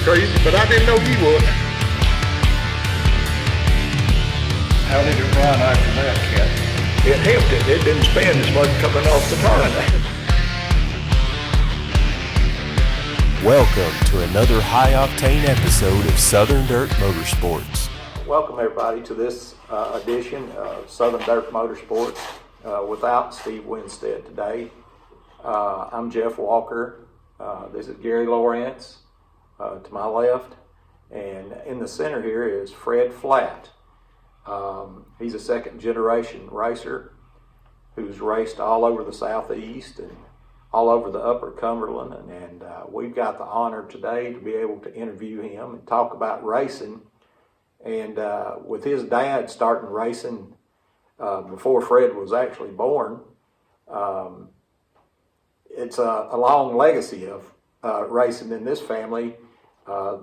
crazy, but I didn't know he would. How did it run after that, Cat? It helped it. It didn't spin as much coming off the turn. Welcome to another high-octane episode of Southern Dirt Motorsports. Welcome everybody to this edition of Southern Dirt Motorsports without Steve Winstead today. I'm Jeff Walker. This is Gary Lorance to my left. And in the center here is Fred Flatt. He's a second generation racer who's raced all over the Southeast and all over the Upper Cumberland, and we've got the honor today to be able to interview him and talk about racing. And with his dad starting racing before Fred was actually born, it's a long legacy of racing in this family.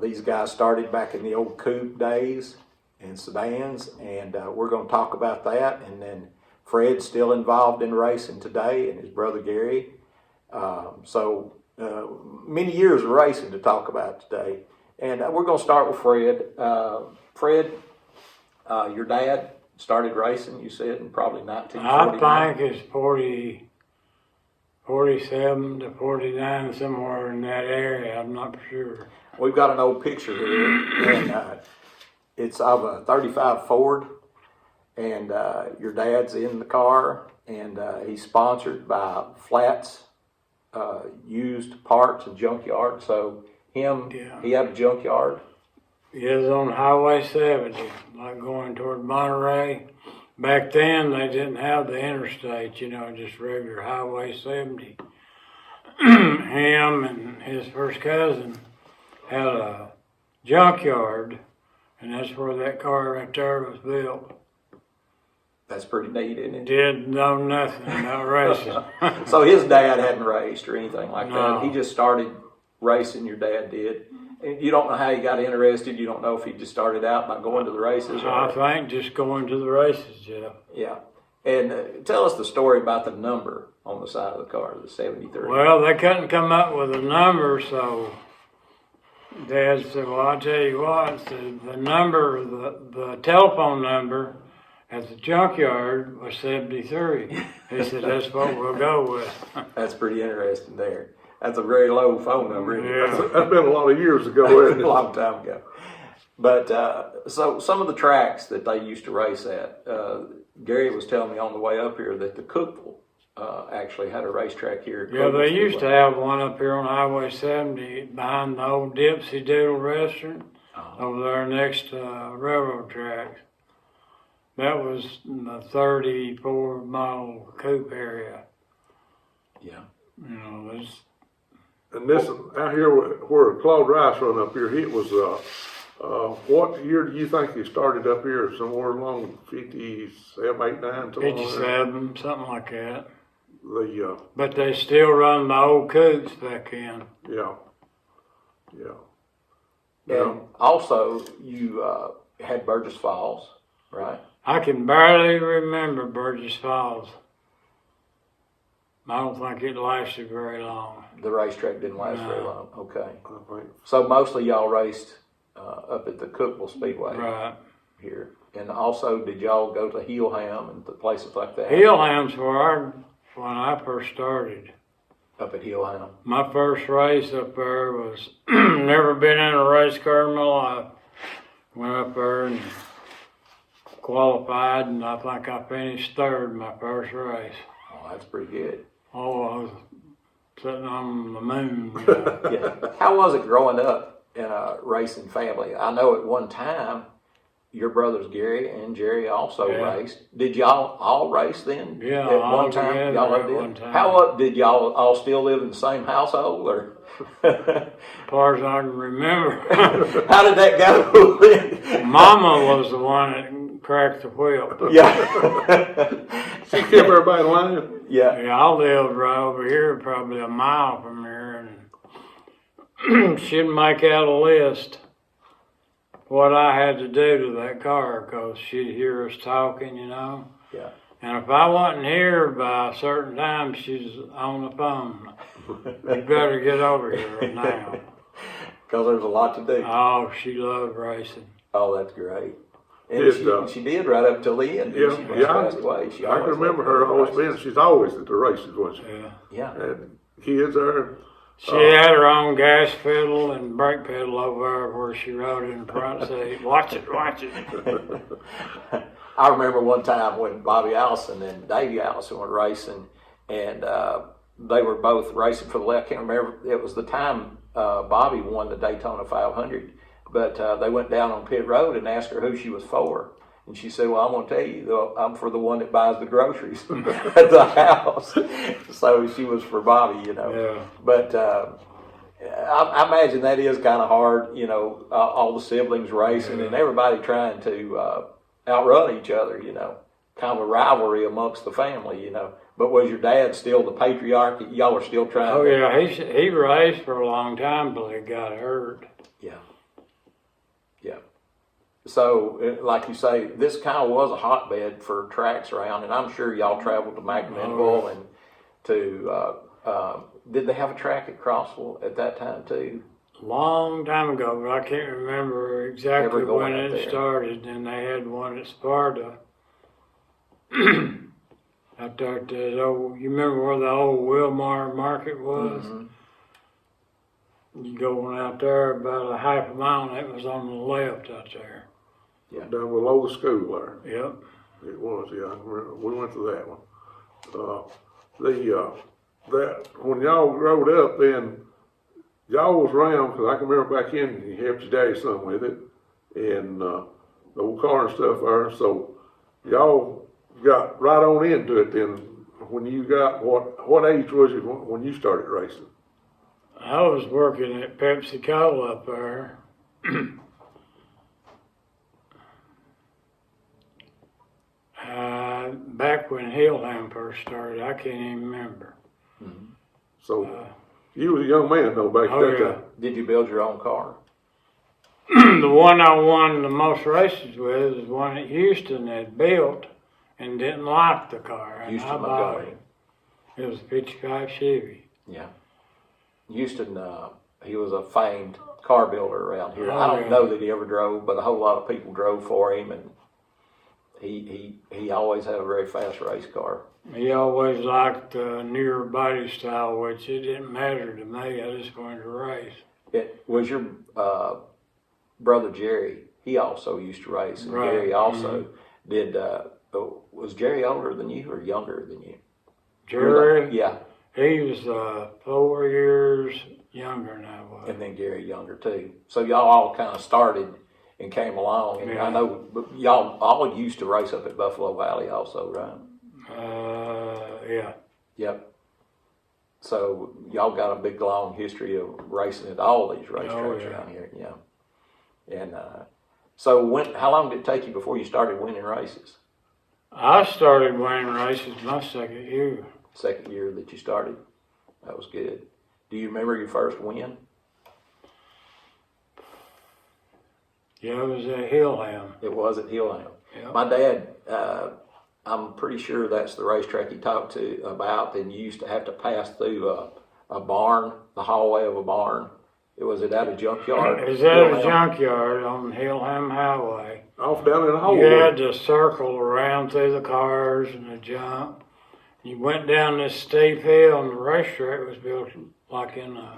These guys started back in the old coupe days and sedans, and we're going to talk about that. And then Fred's still involved in racing today, and his brother Gary. So many years of racing to talk about today. And we're going to start with Fred. Fred, your dad started racing, you said, in probably 1949. I think it's 47 to 49, somewhere in that area. I'm not sure. We've got an old picture here, and it's of a 35 Ford, and your dad's in the car, and he's sponsored by Flatt's used parts and junkyard. So he had a junkyard. He is on Highway 70, like going toward Monterey. Back then, they didn't have the interstate, just regular Highway 70. Him and his first cousin had a junkyard, and that's where that car right there was built. That's pretty neat, isn't it? Didn't know nothing about racing. So his dad hadn't raced or anything like No. that. He just started racing, your dad did. And you don't know how he got interested. You don't know if he just started out by going to the races. I think just going to the races, Jeff. Yeah. And tell us the story about the number on the side of the car, the 73. Well, they couldn't come up with a number, so Dad said, well, I'll tell you what, the number, the telephone number at the junkyard was 73. He said, that's what we'll go with. That's pretty interesting there. That's a very low phone number. Yeah. That's been a lot of years ago, isn't it? A long time ago. But so some of the tracks that they used to race at, Gary was telling me on the way up here that the Cookeville actually had a racetrack here. At Yeah, they Speedway. used to have one up here on Highway 70 behind the old Dipsy Doodle restaurant over there next to railroad tracks. That was in the 34 model coupe area. Yeah. It's And this out here where Claude Rice run up here, it was what year do you think he started up here? Somewhere along 57, 8, 9, 57, something like that. The But they still run the old coupes back in. yeah. And also, you had Burgess Falls, right? I can barely remember Burgess Falls. I don't think it lasted very long. The racetrack didn't last No. very long. Okay. I think. So mostly y'all raced up at the Cookeville Speedway Right. here. And also, did y'all go to Hillham and places like that? Hillham's when I first started. Up at Hillham. My first race up there was, never been in a race car in my life. Went up there and qualified, and I think I finished third in my first race. Oh, that's pretty good. Oh, I was sitting on the moon. Yeah. How was it growing up in a racing family? I know at one time, your brothers Gary and Jerry also raced. Did y'all all race then? Yeah, at all one time. together Y'all at did. one time. How did y'all all still live in the same household, or? As far as I can remember. How did that go? Mama was the one that cracked the whip. Yeah. She kept everybody in line. Yeah. Yeah, I lived right over here, probably a mile from here, and she'd make out a list what I had to do to that car, because she'd hear us talking, Yeah. And if I wasn't here by a certain time, she's on the phone. You better get over here right now. Because there's a lot to do. Oh, she loved racing. Oh, that's great. And Did, she did right up until the end. Yeah, When she yeah. passed away. She I can always remember loved her the always races. being, she's always at the races, wasn't she? Yeah. Yeah. And kids there. She had her own gas pedal and brake pedal over there where she rode in the front seat. Watch it, watch it. I remember one time when Bobby Allison and Davey Allison were racing, and they were both racing for the left. I can't remember. It was the time Bobby won the Daytona 500, but they went down on pit road and asked her who she was for. And she said, well, I'm going to tell you, I'm for the one that buys the groceries at the house. So she was for Bobby, you know. Yeah. But I imagine that is kind of hard, you know, all the siblings racing and everybody trying to outrun each other, you know. Kind of a rivalry amongst the family, you know. But was your dad still the patriarch? Y'all are still trying Oh, to... yeah, he raced for a long time till he got hurt. Yeah. Yeah. So, like you say, this kind of was a hotbed for tracks around, and I'm sure y'all traveled to McMinnville and to, did they have a track at Crossville at that time too? Long time ago, but I can't remember exactly Never going when up it there. started. And they had one at Sparta. Out there at that old, you remember where the old Wilmar Market was? You going out there about a half a mile, and it was on the left out there. Down below the school there. Yep. It was, yeah. I remember. We went to that one. That when y'all rode up, then y'all was around because I can remember back in you helped your daddy some with it, and the old car and stuff there. So y'all got right on into it. Then when you got what age was you when you started racing? I was working at Pepsi Cola up there. Back when Hillham first started, I can't even remember. So you was a young man though back Oh, that yeah. time. Did you build your own car? The one I won the most races with is one that Houston had built and didn't like the car. And Houston I bought Montgomery. it. It was a 55 Chevy. Yeah. Houston, he was a famed car builder around here. I Oh, don't yeah. know that he ever drove, but a whole lot of people drove for him, and he always had a very fast race car. He always liked the newer body style, which it didn't matter to me. I just wanted to race. It was your brother Jerry. He also used to race, and Right. Jerry also did. Was Jerry older than you or younger than you? Jerry, Yeah, he was 4 years younger than I was. and then Gary younger too. So y'all all kind of started and came along, and Yeah. I know y'all all used to race up at Buffalo Valley also, right? Yeah. Yep. So y'all got a big long history of racing at all these racetracks yeah. around here, yeah. And so how long did it take you before you started winning races? I started winning races my second year. Second year that you started, that was good. Do you remember your first win? Yeah, it was at Hillham. It was at Hillham. Yep. My dad, I'm pretty sure that's the racetrack he talked to about. And you used to have to pass through a barn, the hallway of a barn. Was it at a junkyard? It was at a Hillham? junkyard on Hillham Highway. Off down in the hole. You had to circle around through the cars and the jump. You went down this steep hill, and the racetrack was built like in the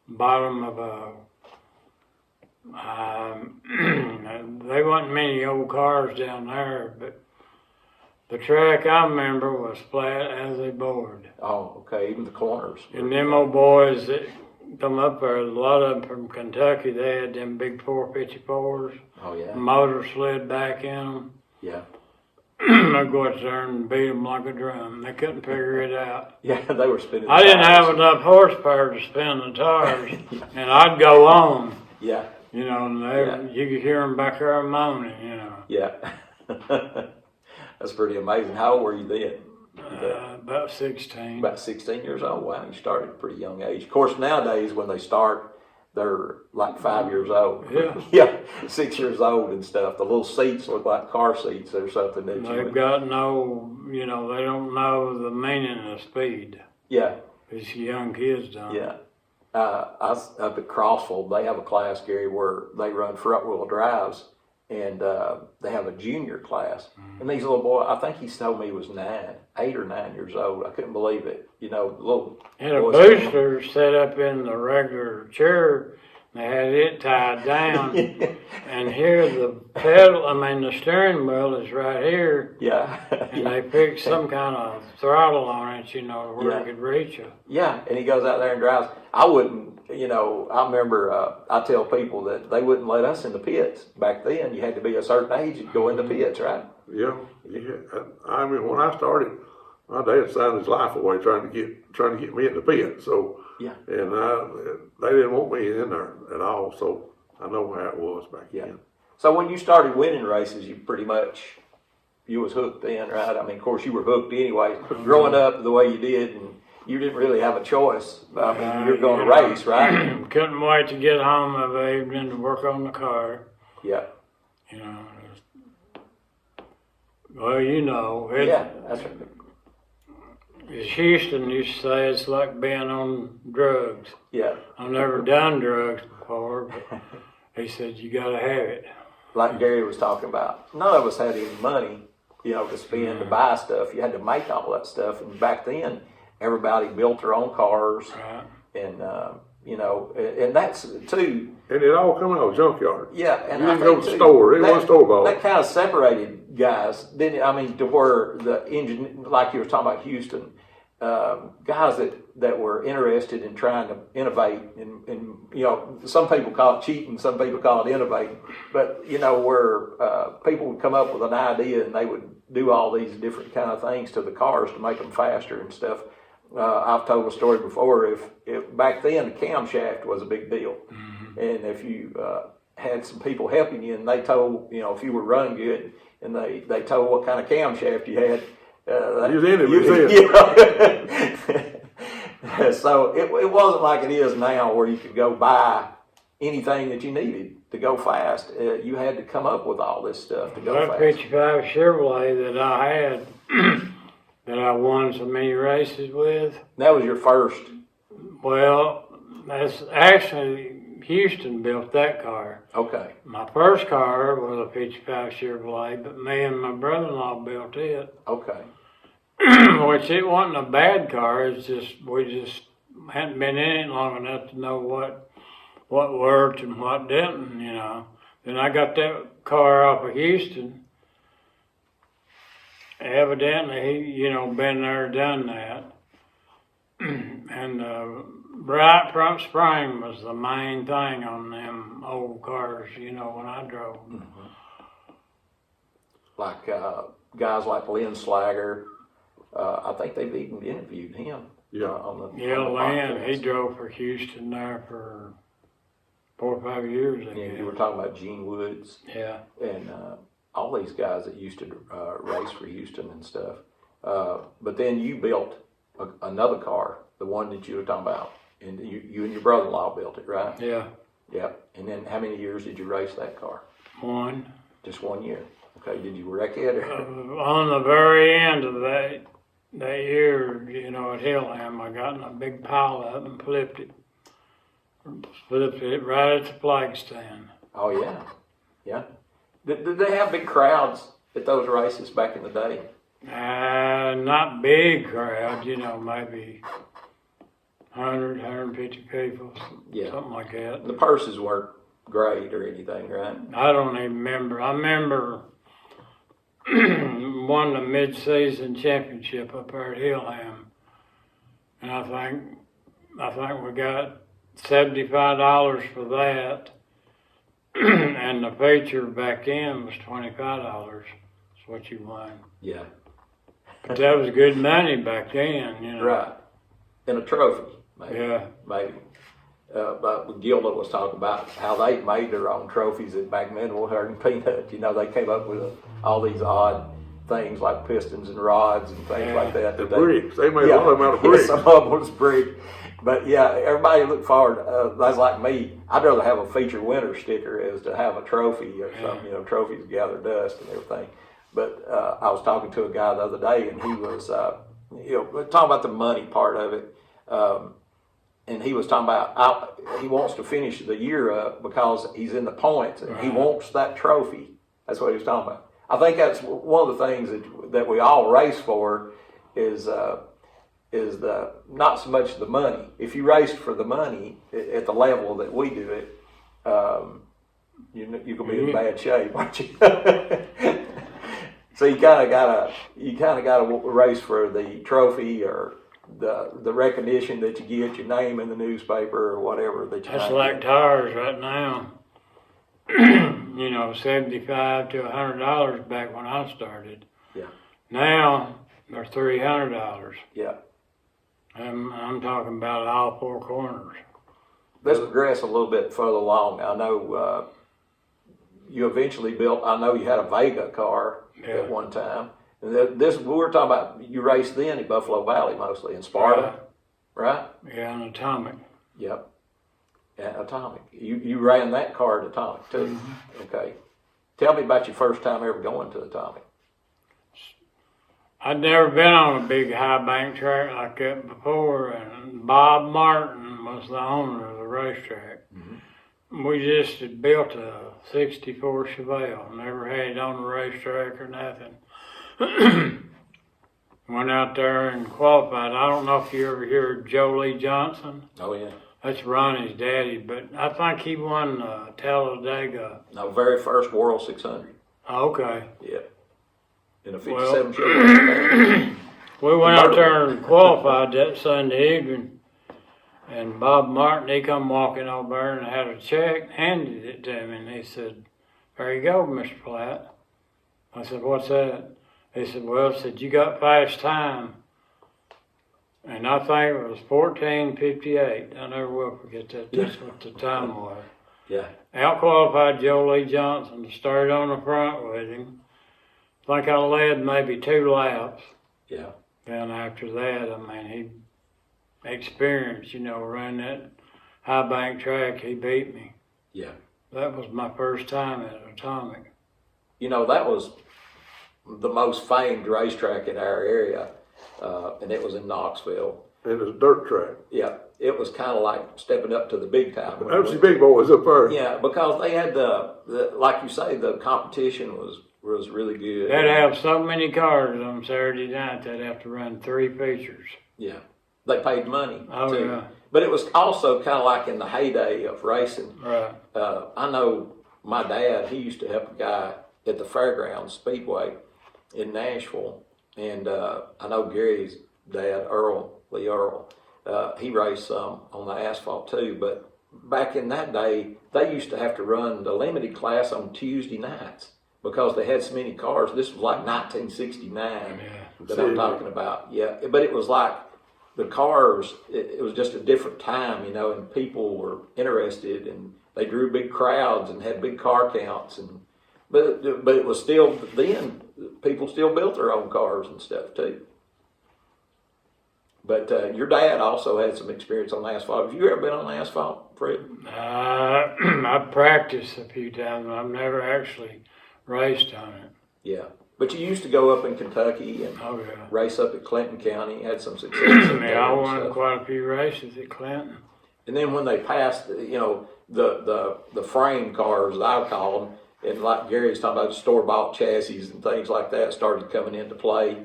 bottom of a. There wasn't many old cars down there, but the track I remember was flat as a board. Oh, okay. Even the corners. And them old boys that come up there, a lot of them from Kentucky, they had them big 454s. Oh, yeah. Motor slid back in them. Yeah. I'd go out there and beat them like a drum. They couldn't figure it out. Yeah, they were spinning. I didn't tires. have enough horsepower to spin the tires, and I'd go on. Yeah, You know, and Yeah. you could hear them back there moaning, you know. yeah. That's pretty amazing. How old were you then? About 16. About 16 years old. Wow, you started at a pretty young age. Of course, nowadays when they start, they're like 5 years old. Yeah. Yeah, 6 years old and stuff. The little seats look like car seats or something. That you They've would, got no, you know, they don't know the meaning of speed. yeah, These young kids don't. yeah. Up at Crossville, they have a class, Gary, where they run front wheel drives, and they have a junior class. And these little boys, I think he told me he was 8 or 9 years old. I couldn't believe it. You know, little And a boys- booster set up in the regular chair. They had it tied down, and here the the steering wheel is right here, Yeah. and they fixed some kind of throttle on it, where Yeah. it could reach you. Yeah, and he goes out there and drives. I wouldn't, I remember I tell people that they wouldn't let us in the pits. Back then, you had to be a certain age to go in the pits, right? Yeah. I mean, when I started, my dad signed his life away trying to get me in the pit. So, Yeah. and they didn't want me in there at all. So I know how it was back Yeah. then. So when you started winning races, you was hooked then, right? I mean, of course, you were hooked anyway. Growing up the way you did, and you didn't really have a choice. I mean, you're going to race, right? Couldn't wait to get home of the evening to work on the car. Yeah. Well, Yeah, that's right. Houston used to say it's like being on drugs. Yeah. I've never done drugs before, but he said you got to have it. Like Gary was talking about, none of us had any money, to spend to buy stuff. You had to make all that stuff. And back then, everybody built their own cars. Right. And, and that's too. And it all come out of the junkyard. Yeah. And You I didn't go think, to the too, store. It wasn't store bought. That kind of separated guys, didn't it? I mean, to where the engine, like you were talking about Houston, guys that were interested in trying to innovate, and some people call it cheating, some people call it innovating, but where people would come up with an idea and they would do all these different kind of things to the cars to make them faster and stuff. I've told a story before. If back then the camshaft was a big deal, and if you had some people helping you, and they told if you were running good, and they told what kind of camshaft you had. You was in it. So it wasn't like it is now, where you could go buy anything that you needed to go fast. You had to come up with all this stuff to go That fast. 55 Chevrolet that I had, that I won so many races with, That was your first. well, that's actually Houston built that car. Okay. My first car was a 55 Chevrolet, but me and my brother-in-law built it. Okay. Which it wasn't a bad car. It's just we just hadn't been in it long enough to know what worked and what didn't. Then I got that car off of Houston. Evidently, he been there, done that. And bright front spring was the main thing on them old cars. When I drove. Like guys like Lynn Slager. I think they've even interviewed him. Yeah. On the Lynn, he podcast. drove for Houston there for 4 or 5 years. I Yeah, guess. you were talking about Gene Woods Yeah. and all these guys that used to race for Houston and stuff. But then you built another car, the one that you were talking about, and you and your brother-in-law built it, right? Yeah. Yep. And then how many years did you race that car? One. Just 1 year. Okay. Did you wreck it? Or? On the very end of that year, at Hillham, I got in a big pile up and flipped it. Flipped it right at the flag stand. Oh yeah, yeah. Did they have big crowds at those races back in the day? Not big crowd, maybe 100, 150 people, Yeah. something like that. The purses weren't great or anything, right? I don't even remember. I remember won the mid-season championship up there at Hillham, and I think we got $75 for that, and the feature back in was $25. That's what you won. Yeah. But that was good money back then, Right. And a trophy, maybe. Yeah. Maybe. But Gilda was talking about how they made their own trophies at McMinnville and Peanut. They came up with all these odd things like pistons and rods and things like that. The bricks. They made a lot of them out of Yeah, bricks. some of them was brick. But yeah, everybody looked forward. That's like me. I'd rather have a feature winner sticker as to have a trophy or something. Trophies gather dust and everything. But I was talking to a guy the other day, and he was, talking about the money part of it. and he was talking about he wants to finish the year up because he's in the points and he wants that trophy. That's what he was talking about. I think that's one of the things that we all race for is the not so much the money. If you raced for the money at the level that we do it, you can be in bad shape, aren't you? So you kind of gotta race for the trophy or the recognition that you get, your name in the newspaper or whatever that you. That's like tires right now. You know, $75 to $100 back when I started. Yeah. Now they're $300. Yeah. I'm talking about all four corners. Let's progress a little bit further along. I know you eventually built. I know you had a Vega car at one time. And this we were talking about. You raced then in Buffalo Valley mostly in Sparta, right? Yeah, an Atomic. Yep. Yeah, Atomic. You ran that car at Atomic too. Mm-hmm. Okay. Tell me about your first time ever going to Atomic. I'd never been on a big high bank track like that before, and Bob Martin was the owner of the racetrack. Mm-hmm. We just had built a 64 Chevelle, never had it on the racetrack or nothing. Went out there and qualified. I don't know if you ever hear of Joe Lee Johnson. Oh yeah. That's Ronnie's daddy, but I think he won Talladega. No, very first World 600. Okay. Yeah. In a 57 Chevrolet. We went out there and qualified that Sunday evening, and Bob Martin, he come walking over there and had a check, handed it to me, and he said, "There you go, Mr. Flatt." I said, "What's that?" He said, "Well," said, "you got fast time." And I think it was 14:58. I never will forget that. That's what the time was. Yeah. Out-qualified Joe Lee Johnson, started on the front with him. I think I led maybe 2 laps. Yeah. Then after that, I mean, he experienced, running that high bank track. He beat me. Yeah. That was my first time at Atomic. That was the most famed racetrack in our area, and it was in Knoxville. And it's a dirt track. Yeah. It was kind of like stepping up to the big time. That was the big boys up there. Yeah, because they had the like you say, the competition was really good. They'd have so many cars on Saturday night, they'd have to run 3 features. Yeah. They paid money, Oh, too. yeah. But it was also kind of like in the heyday of racing. Right. I know my dad, he used to help a guy at the Fairgrounds Speedway in Nashville. And I know Gary's dad, Lee Earl, he raced some on the asphalt too. But back in that day, they used to have to run the limited class on Tuesday nights because they had so many cars. This was like 1969 that I'm talking about. Yeah, but it was like the cars, it was just a different time, and people were interested and they drew big crowds and had big car counts. But it was still, then, people still built their own cars and stuff too. But your dad also had some experience on asphalt. Have you ever been on asphalt, Fred? I practiced a few times, but I've never actually raced on it. Yeah. But you used to go up in Kentucky and race up at Clinton County. Had some success. I won quite a few races at Clinton. And then when they passed, the frame cars, I would call them, and like Gary's talking about store-bought chassis and things like that started coming into play.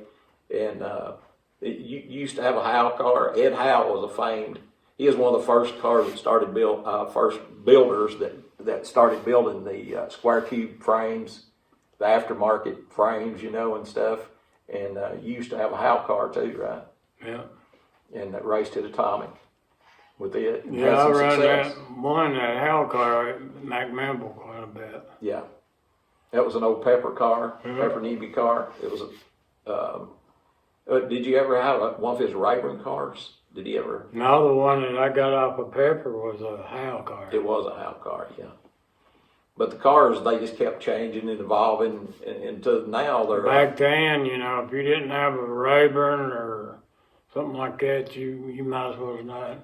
And you used to have a Howe car. Ed Howe was he was one of the first cars that started first builders that started building the square cube frames, the aftermarket frames, and stuff. And you used to have a Howe car too, right? Yeah. And that raced at Atomic with it. Yeah, I ran that Howe car at McMimble quite a bit. Yeah. That was an old Pepper car, Pepper Neby car. It was did you ever have one of his Rayburn cars? Did he ever? No, the one that I got off of Pepper was a Howe car. It was a Howe car, yeah. But the cars, they just kept changing and evolving until now they're... Back then, if you didn't have a Rayburn or something like that, you might as well not.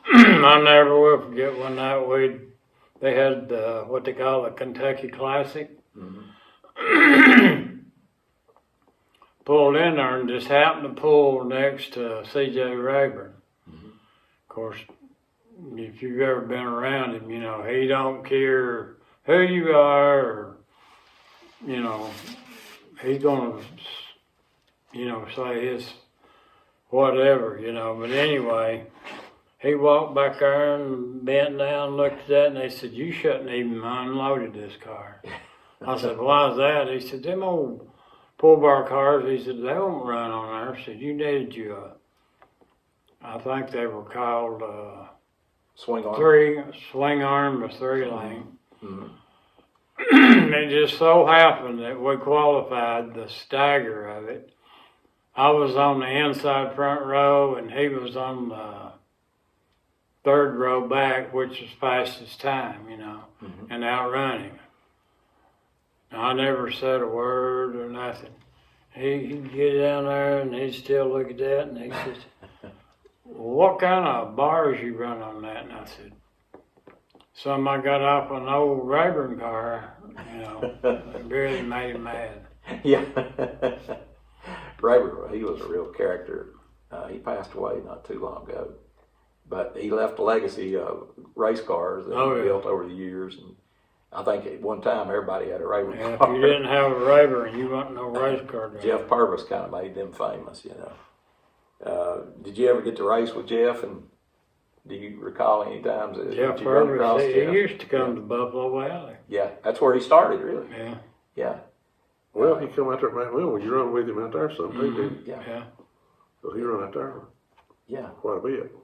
I never will forget one night they had what they call the Kentucky Classic. Mm-hmm. Pulled in there and just happened to pull next to C.J. Rayburn. Mm-hmm. Of course, if you've ever been around him, you know, he don't care who you are, or, you know, he's gonna, you know, say his whatever, you know. But anyway, he walked back there and bent down, looked at that, and they said, "You shouldn't even unloaded this car." I said, "Why is that?" He said, "Them old pull bar cars," he said, "they won't run on there." I said, "You needed I think they were called Swing arm. swing arm or 3-lane. Mm-hmm. It just so happened that we qualified the stagger of it. I was on the inside front row, and he was on the third row back, which was fastest time, you know, and outrun him. I never said a word or nothing. He'd get down there, and he'd still look at that, and he says, "What kind of bars you run on that?" And I said, "Some I got off an old Rayburn car," you know. It really made him mad. Yeah. Rayburn, he was a real character. He passed away not too long ago. But he left a legacy of race cars that he built over the years. And I think at one time everybody had a Rayburn car. If you didn't have a Rayburn, you wasn't no race car driver. Jeff Purvis kind of made them famous, you know. Did you ever get to race with Jeff? And do you recall any times that Jeff you run across Purvis, Jeff? he used to come to Buffalo Valley. Yeah, that's where he started, really. Yeah. Yeah. Well, he come out there, man. Well, you run with him out there some too, didn't you? Yeah. So he run out there Yeah. quite a bit.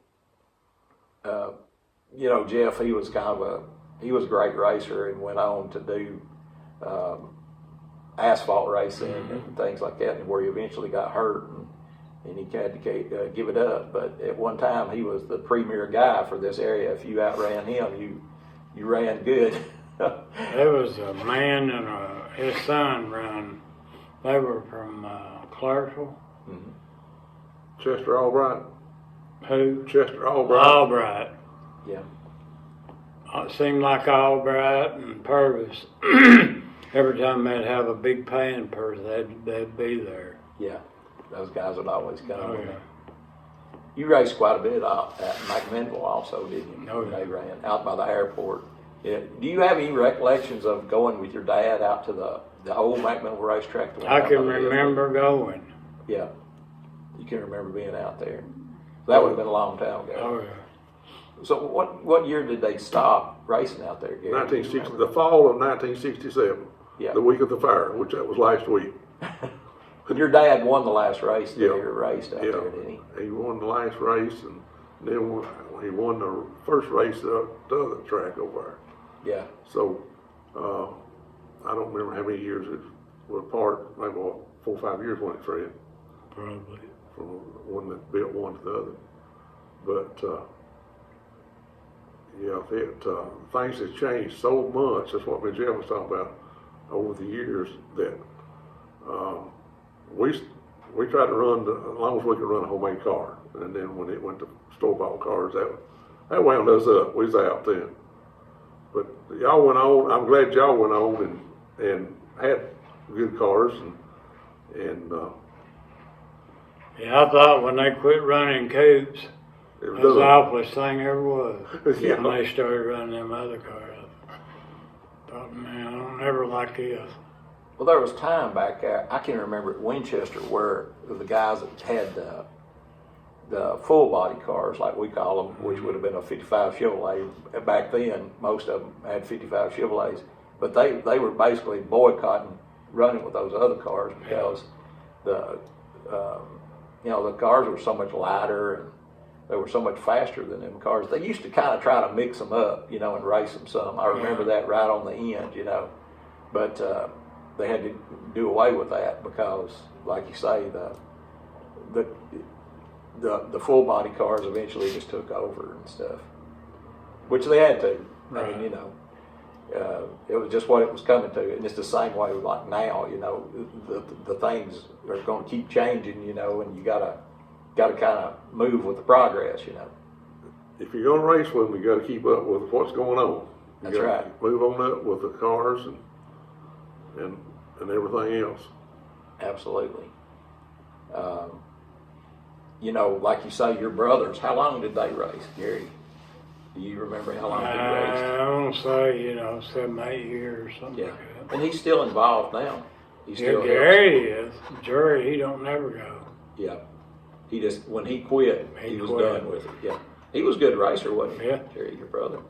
You know, Jeff, he was a great racer and went on to do asphalt racing and things like that, and where he eventually got hurt and he had to give it up. But at one time, he was the premier guy for this area. If you outran him, you ran good. There was a man and his son run. They were from Clarksville. Chester Albright. Who? Chester Albright. Albright. Yeah. It seemed like Albright and Purvis. Every time they'd have a big pan purse, they'd be there. Yeah. Those guys would always come. Oh, yeah. You raced quite a bit out at McMinnville also, didn't you? Oh, yeah. They ran out by the airport. Yeah. Do you have any recollections of going with your dad out to the old McMinnville racetrack? I can remember going. Yeah. You can remember being out there. That would have been a long time ago. Oh, yeah. So what year did they stop racing out there, Gary? 1960, the fall of 1967. Yeah. The week of the fire, which that was last week. Your dad won the last race that Yeah. you raced out Yeah. there, didn't he? He won the last race, and then he won the first race at the other track over there. Yeah. So, I don't remember how many years it was apart, maybe 4 or 5 years, wasn't it, Fred? Probably. From one that built one to the other. But, yeah, things have changed so much. That's what me and Jeff was talking about over the years, that we tried to run as long as we could run a homemade car. And then when it went to store-bought cars, that wound us up. We was out then. But y'all went on. I'm glad y'all went on and had good cars and Yeah, I thought when they quit running coupes, it it was was the done. awfulest thing ever was. Yeah. When they started running them other cars. I thought, man, I don't ever like this. Well, there was time back there, I can remember at Winchester, where the guys that had the full body cars, like we call them, which would have been a 55 Chevrolet. Back then, most of them had 55 Chevrolets, but they were basically boycotting running with those other cars because the cars were so much lighter and they were so much faster than them cars. They used to kind of try to mix them up, and race them some. I remember that right on the end, but they had to do away with that because, like you say, the full body cars eventually just took over and stuff, which they had to. Right. I mean, it was just what it was coming to, and it's the same way like now. The things are going to keep changing, and you gotta kind of move with the progress. If you're going to race with them, you got to keep up with what's going on. You That's gotta right. Move on up with the cars and everything else. Absolutely. Like you say, your brothers. How long did they race, Gary? Do you remember how long he raced? I want to say, 7, 8 years or something Yeah, like that. and he's still involved now. He Yeah, still helps. Gary is. Jerry, he don't never go. Yeah, he just when he quit, he was quit. done with it. Yeah, he was a good racer, wasn't he? Yeah. Jerry, your brother.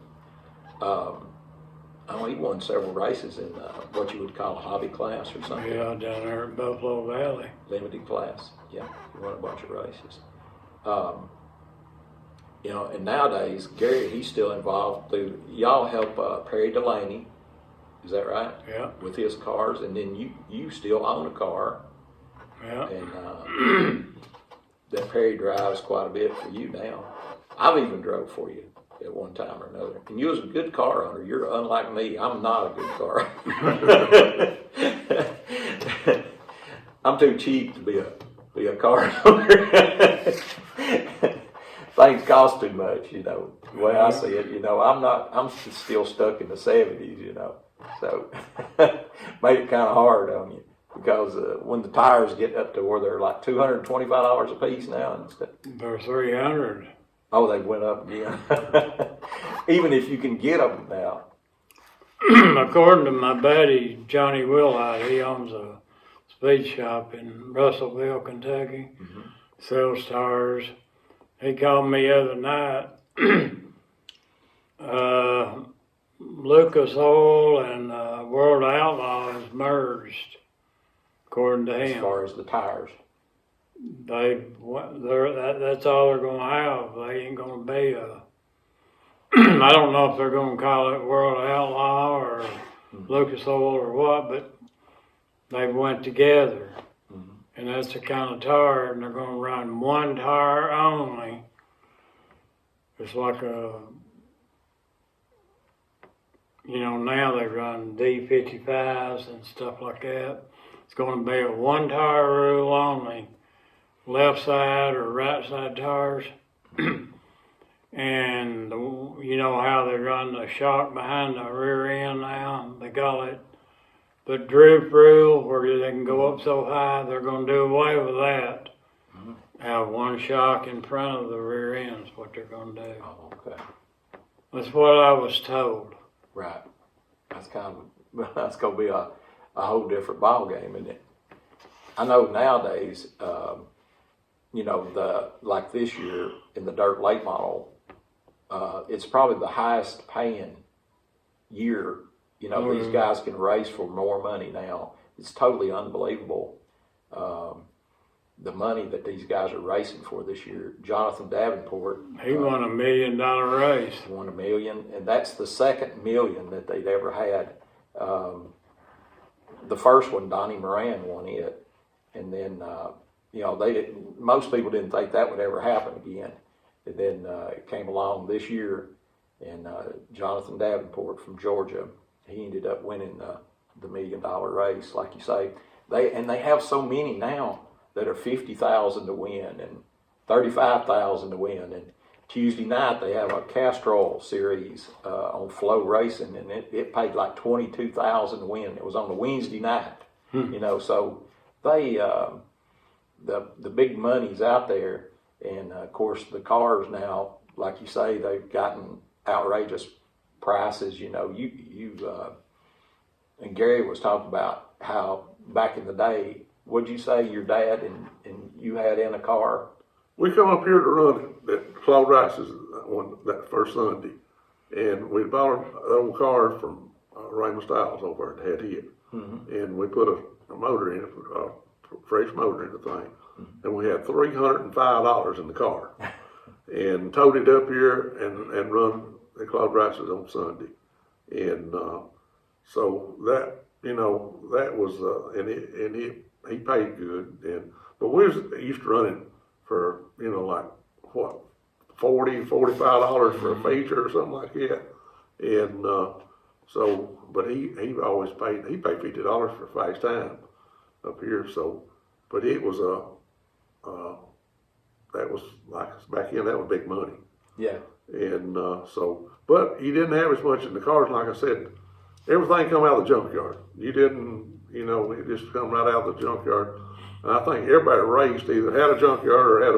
He won several races in what you would call a hobby class or something. Yeah, down there at Buffalo Valley. Limited class. Yeah, he won a bunch of races. And nowadays, Gary, he's still involved through, y'all help Perry Delaney, is that right? Yeah, With his cars, and then you still own a car, yeah. and that Perry drives quite a bit for you now. I've even drove for you at one time or another. And you was a good car owner. You're unlike me. I'm not a good car owner. I'm too cheap to be a car owner. Things cost too much, the way I see it, I'm still stuck in the 70s, so made it kind of hard on you because when the tires get up to where they're like $225 a piece now and stuff. They're 300. Oh, they went up again. Even if you can get them now. According to my buddy Johnny Willard, he owns a speed shop in Russellville, Kentucky. Mm-hmm. Sells tires. He called me the other night. Lucas Oil and World Outlaws merged, according to him. As far as the tires. That's all they're going to have. They ain't going to be a. I don't know if they're going to call it World Outlaw or Lucas Oil or what, but they went together. And that's the kind of tire, and they're going to run one tire only. It's like now they run D55s and stuff like that. It's going to be a one tire rule only, left side or right side tires. And you know how they run the shock behind the rear end now? They call it the droop rule, where they can go up so high, they're going to do away with that. Mm-hmm. Have one shock in front of the rear end is what they're going to do. Oh, okay. That's what I was told. Right. That's going to be a whole different ball game, isn't it? I know nowadays, like this year in the dirt late model, it's probably the highest paying year. These guys can race for more money now. It's totally unbelievable. The money that these guys are racing for this year. Jonathan Davenport. He won $1 million race. Won $1 million, and that's the second $1 million that they'd ever had. The first one, Donnie Moran won it, and then they didn't. Most people didn't think that would ever happen again. And then it came along this year, and Jonathan Davenport from Georgia, he ended up winning the $1 million race, like you say. They have so many now that are $50,000 to win and $35,000 to win. And Tuesday night they have a Castrol series on Flow Racing, and it paid like $22,000 to win. It was on a Wednesday night, So they the big money's out there, and of course the cars now, like you say, they've gotten outrageous prices. And Gary was talking about how back in the day, what'd you say your dad and you had in a car? We come up here to run at Claude Rice's that first Sunday, and we bought an old car from Raymond Stiles over at Head Hit, and we put a motor in it, a fresh motor in the thing, and we had $305 in the car, and towed it up here and run at Claude Rice's on Sunday, and so that that was and he paid good, but we was used to running for like what $40-$45 for a feature or something like that, and but he always paid $50 for fast time up here, so but it was that was like back then that was big money. Yeah. And but you didn't have as much in the cars. Like I said, everything come out of the junkyard. You didn't, it just come right out of the junkyard. And I think everybody raced either had a junkyard or had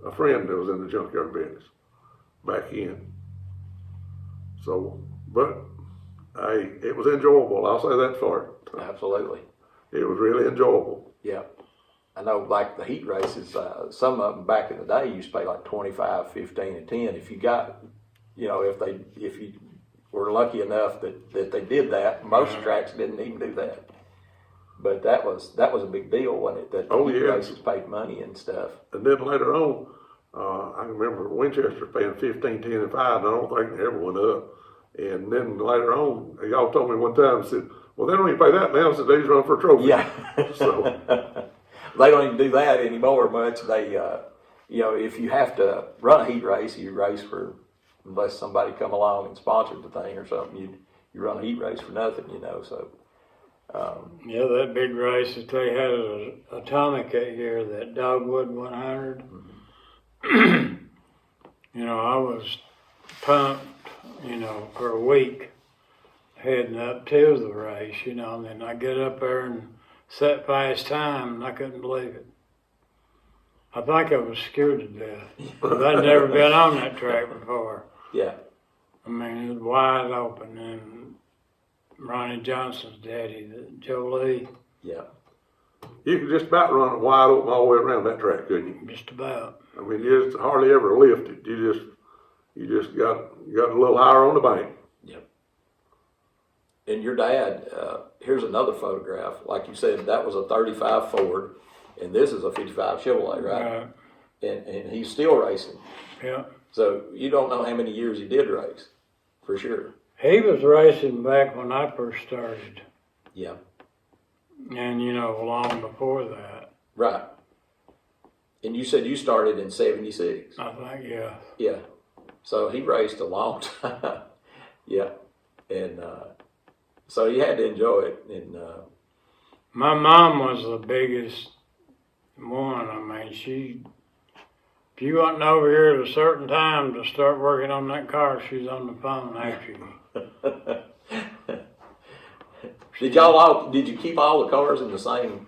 a friend that was in the junkyard business back in. So, but it was enjoyable. I'll say that for it. Absolutely. It was really enjoyable. Yeah. I know, like the heat races, some of them back in the day used to pay like 25, 15, and 10. If you got, if you were lucky enough that they did that, most tracks didn't even do that. But that was a big deal, wasn't it? That the heat races paid money and stuff. And then later on, I can remember Winchester paying 15, 10, and 5, and I don't think they ever went up. And then later on, y'all told me one time, said, well, they don't even pay that now, so they just run for a trophy. Yeah. So they don't even do that anymore much. They, if you have to run a heat race, you race for, unless somebody come along and sponsored the thing or something, you run a heat race for nothing, so. Yeah, that big race that they had at Atomic that year, that Dogwood 100. I was pumped, for a week heading up to the race, and then I get up there and set fast time, and I couldn't believe it. I think I was scared to death, because I'd never been on that track before. Yeah. I mean, it was wide open, and Ronnie Johnson's daddy, Joe Lee. Yeah. you could just about run it wide open all the way around that track, couldn't you? Just about. I mean, you just hardly ever lifted. You just got a little higher on the bank. Yep. And your dad, here's another photograph. Like you said, that was a 35 Ford, and this is a 55 Chevrolet, right? And he's still racing. Yeah. So you don't know how many years he did race, for sure. He was racing back when I first started. Yeah. And, long before that. Right. And you said you started in 76. I think, yeah. Yeah. So he raced a long time. Yeah. And so you had to enjoy it. And My mom was the biggest one. I mean, if you wasn't over here at a certain time to start working on that car, she's on the phone after you. Did you keep all the cars in the same?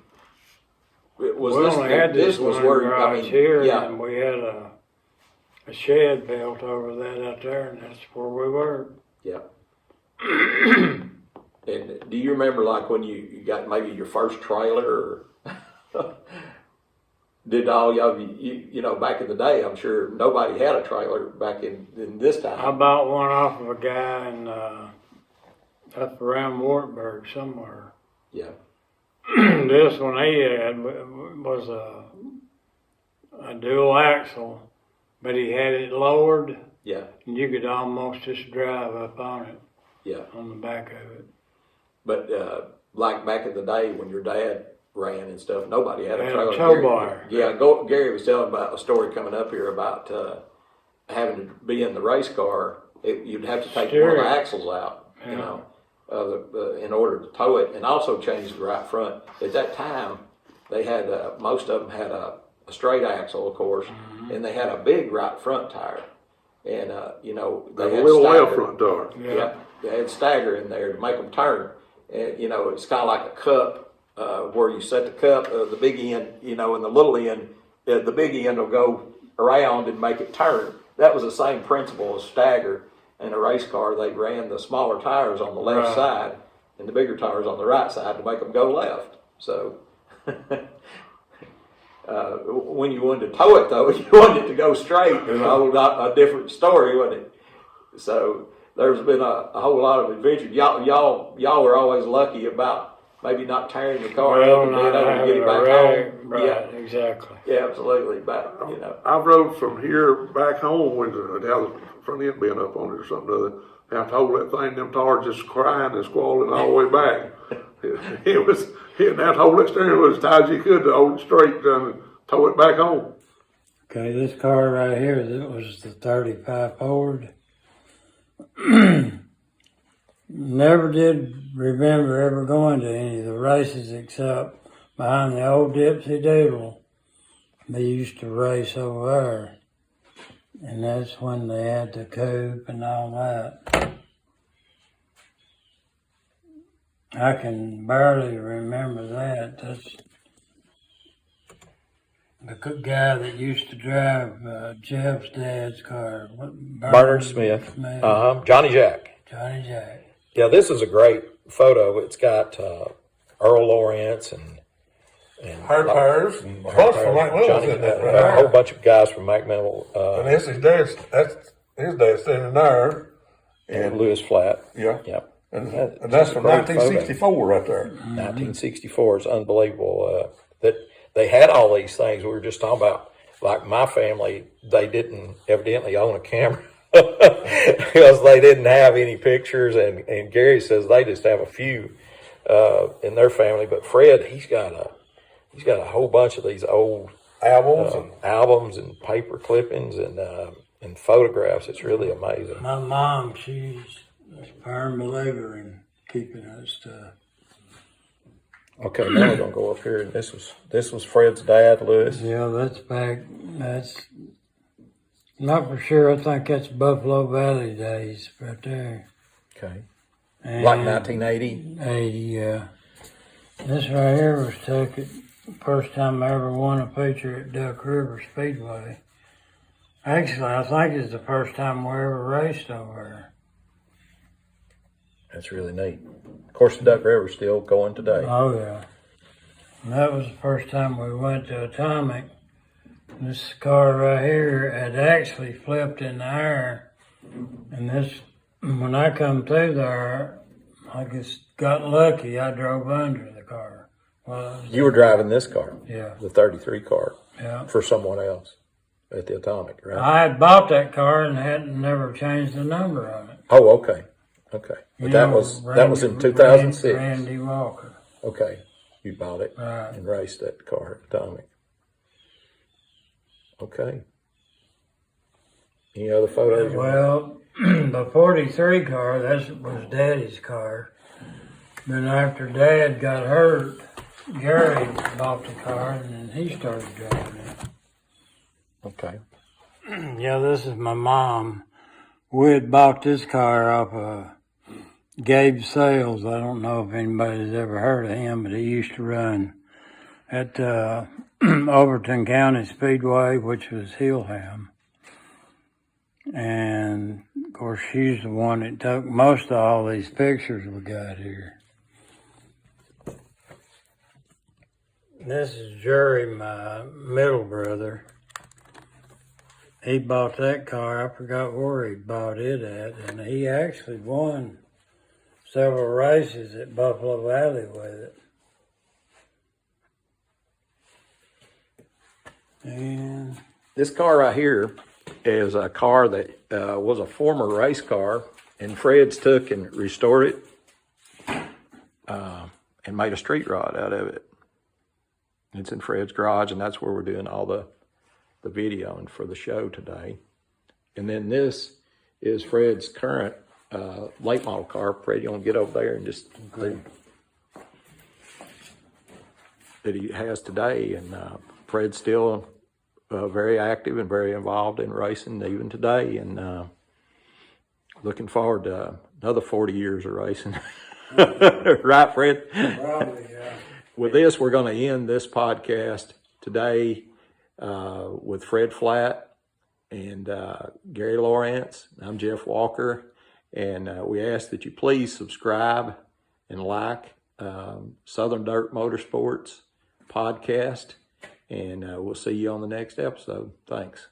We only had this one garage here, yeah. and we had a shed built over that out there, and that's where we were. Yeah. And do you remember, like, when you got maybe your first trailer? Or did all y'all, back in the day, I'm sure nobody had a trailer back in this time. I bought one off of a guy in up around Wartburg somewhere. Yeah. This one he had was a dual axle, but he had it lowered. Yeah. And you could almost just drive up on it. Yeah. On the back of it. But like back in the day when your dad ran and stuff, nobody had a Had trailer. a tow bar. Gary was telling about a story coming up here about having to be in the race car. You'd have to take one of the axles out, Yeah. In order to tow it, and also change the right front. At that time, they had most of them had a straight axle, of course, and they had a big right front tire, and they had a little stagger. left front tire. Yeah, they had stagger in there to make them turn, and it's kind of like a cup where you set the cup, the big end, and the little end, the big end will go around and make it turn. That was the same principle as stagger. In a race car, they ran the smaller tires on the left side and the bigger tires on the right side to make them go left. So when you wanted to tow it, though, you wanted it to go straight. It was a different story, wasn't it? So there's been a whole lot of adventure. Y'all were always lucky about maybe not tearing the car up and being able to get it back home. Right, Yeah, exactly. yeah, absolutely. Back, I've rode from here back home with the front end being up on it or something or other. Have to hold that thing, them tires just crying and squalling all the way back. You'd have to hold that steering wheel as tight as you could to hold it straight and tow it back home. Okay, this car right here, that was the 35 Ford. Never did remember ever going to any of the races except behind the old Dipsy Doodle. They used to race over there. And that's when they had the coupe and all that. I can barely remember that. the guy that used to drive Jeff's dad's car. Bernard Smith. Johnny Jack. Johnny Jack. Yeah, this is a great photo. It's got Earl Lorance and Purvis, a bunch from McMillan's in that, right? a whole bunch of guys from McMillan. And that's his dad's, that's his dad's standing there. And Lewis Flatt. Yeah. Yep. And That's that's a from great 1964 right there. 1964 is unbelievable. That they had all these things we were just talking about. Like my family, they didn't evidently own a camera because they didn't have any pictures. And Gary says they just have a few in their family. But Fred, he's got a whole bunch of these old albums and paper clippings and photographs. It's really amazing. My mom, she's a firm believer in keeping that stuff. Okay, now we're gonna go up here. And this was Fred's dad, Lewis. Yeah, that's not for sure. I think that's Buffalo Valley days right there. Okay, And like 1980. 80, yeah. This right here was taken the first time I ever won a feature at Duck River Speedway. Actually, I think it's the first time we ever raced over there. That's really neat. Of course, the Duck River's still going today. Oh, yeah. And that was the first time we went to Atomic. This car right here had actually flipped in the air. And this, when I come through there, I just got lucky. I drove under the car. Well, You were driving this car, yeah, the 33 car, yeah. for someone else at the Atomic, right? I had bought that car and hadn't never changed the number on it. Oh, okay. But You that know, was in 2006. Randy Walker. Okay, you bought it Right. and raced that car at Atomic. Okay. Any other photos? Well, the 43 car, that was Daddy's car. Then after Dad got hurt, Gary bought the car and then he started driving it. Okay. Yeah, this is my mom. We had bought this car off of Gabe Sales. I don't know if anybody's ever heard of him, but he used to run at Overton County Speedway, which was Hillham. And, of course, she's the one that took most of all these pictures we got here. This is Jerry, my middle brother. He bought that car. I forgot where he bought it at. And he actually won several races at Buffalo Valley with it. And This car right here is a car that was a former race car, and Fred's took and restored it and made a street rod out of it. It's in Fred's garage, and that's where we're doing all the videoing for the show today. And then this is Fred's current late model car. Fred, you want to get over there and just that he has today. And Fred's still very active and very involved in racing even today, and looking forward to another 40 years of racing. Right, Fred? probably, yeah. With this, we're going to end this podcast today with Fred Flatt and Gary Lorance. I'm Jeff Walker, and we ask that you please subscribe and like Southern Dirt Motorsports podcast, and we'll see you on the next episode. Thanks.